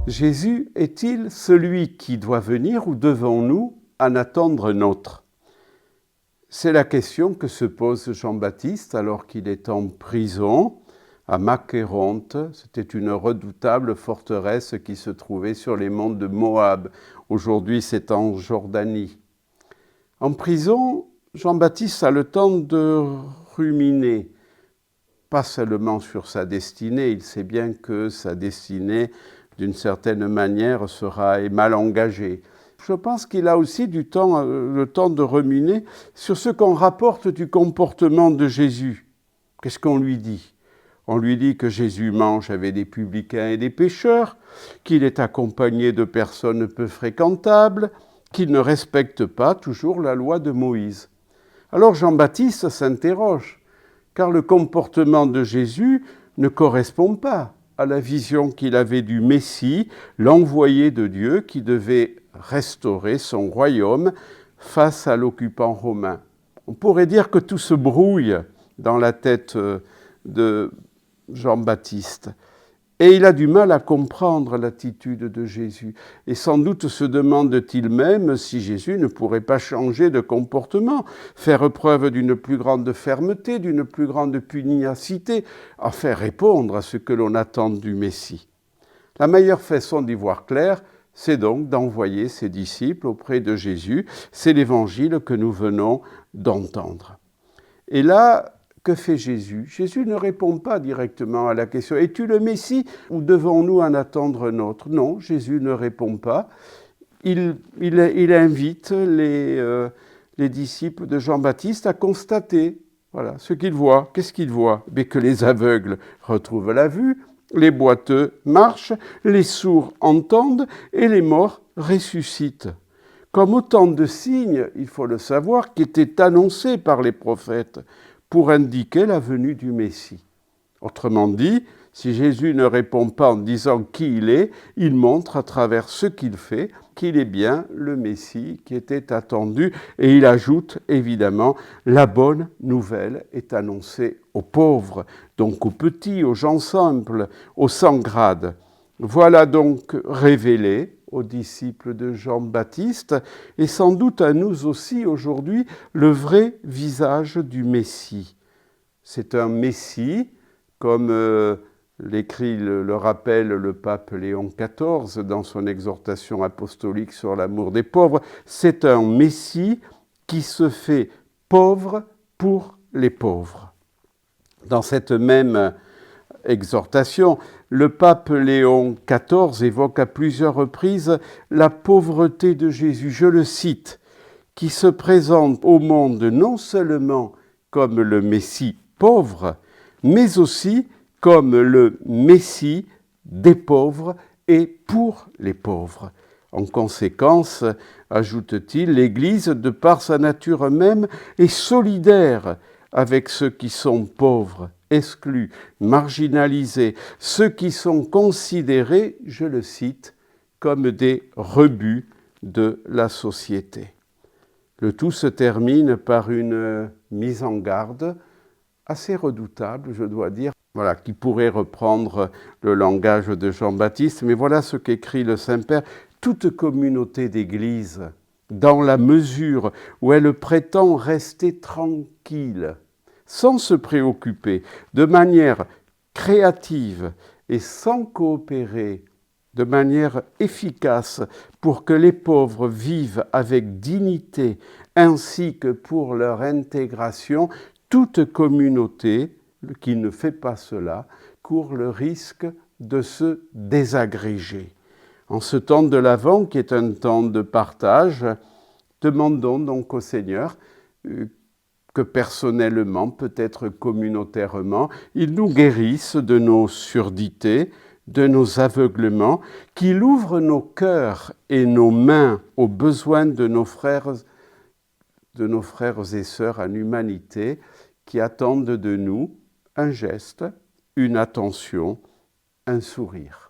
Jésus est-il celui qui doit venir ou devons-nous en attendre un autre? C'est la question que se pose Jean-Baptiste alors qu'il est en prison à Macéronte. C'était une redoutable forteresse qui se trouvait sur les monts de Moab. Aujourd'hui, c'est en Jordanie. En prison, Jean-Baptiste a le temps de ruminer, pas seulement sur sa destinée. Il sait bien que sa destinée, d'une certaine manière, sera mal engagée. Je pense qu'il a aussi le temps de ruminer sur ce qu'on rapporte du comportement de Jésus. Qu'est-ce qu'on lui dit? On lui dit que Jésus mange avec des publicains et des pécheurs, qu'il est accompagné de personnes peu fréquentables, qu'il ne respecte pas toujours la loi de Moïse. Alors Jean-Baptiste s'interroge, car le comportement de Jésus ne correspond pas à la vision qu'il avait du Messie, l'envoyé de Dieu qui devait restaurer son royaume face à l'occupant romain. On pourrait dire que tout se brouille dans la tête de Jean-Baptiste. Et il a du mal à comprendre l'attitude de Jésus. Et sans doute se demande-t-il même si Jésus ne pourrait pas changer de comportement, faire preuve d'une plus grande fermeté, d'une plus grande pugnacité, à faire répondre à ce que l'on attend du Messie. La meilleure façon d'y voir clair, c'est donc d'envoyer ses disciples auprès de Jésus. C'est l'évangile que nous venons d'entendre. Et là, que fait Jésus? Jésus ne répond pas directement à la question « Es-tu le Messie ou devons-nous en attendre un autre ?» Non, Jésus ne répond pas. Il invite les disciples de Jean-Baptiste à constater ce qu'ils voient. Qu'est-ce qu'ils voient? Mais que les aveugles retrouvent la vue, les boiteux marchent, les sourds entendent et les morts ressuscitent. Comme autant de signes, il faut le savoir, qui étaient annoncés par les prophètes pour indiquer la venue du Messie. Autrement dit, si Jésus ne répond pas en disant qui il montre à travers ce qu'il fait qu'il est bien le Messie qui était attendu. Et il ajoute évidemment, la bonne nouvelle est annoncée aux pauvres, donc aux petits, aux gens simples, aux sans grade. Voilà donc révélé aux disciples de Jean-Baptiste et sans doute à nous aussi aujourd'hui le vrai visage du Messie. C'est un Messie, comme l'écrit, le rappelle le pape Léon XIV dans son exhortation apostolique sur l'amour des pauvres, c'est un Messie qui se fait pauvre pour les pauvres. Dans cette même exhortation, le pape Léon XIV évoque à plusieurs reprises la pauvreté de Jésus, je le cite, qui se présente au monde non seulement comme le Messie pauvre, mais aussi comme le Messie des pauvres et pour les pauvres. En conséquence, ajoute-t-il, l'Église, de par sa nature même, est solidaire avec ceux qui sont pauvres, exclus, marginalisés, ceux qui sont considérés, je le cite, comme des rebuts de la société. Le tout se termine par une mise en garde assez redoutable, je dois dire, qui pourrait reprendre le langage de Jean-Baptiste, mais voilà ce qu'écrit le Saint-Père. Toute communauté d'Église, dans la mesure où elle prétend rester tranquille, sans se préoccuper, de manière créative et sans coopérer de manière efficace pour que les pauvres vivent avec dignité ainsi que pour leur intégration, toute communauté qui ne fait pas cela court le risque de se désagréger. En ce temps de l'Avent, qui est un temps de partage, demandons donc au Seigneur que personnellement, peut-être communautairement, il nous guérisse de nos surdités, de nos aveuglements, qu'il ouvre nos cœurs et nos mains aux besoins de nos frères et sœurs en humanité qui attendent de nous un geste, une attention, un sourire.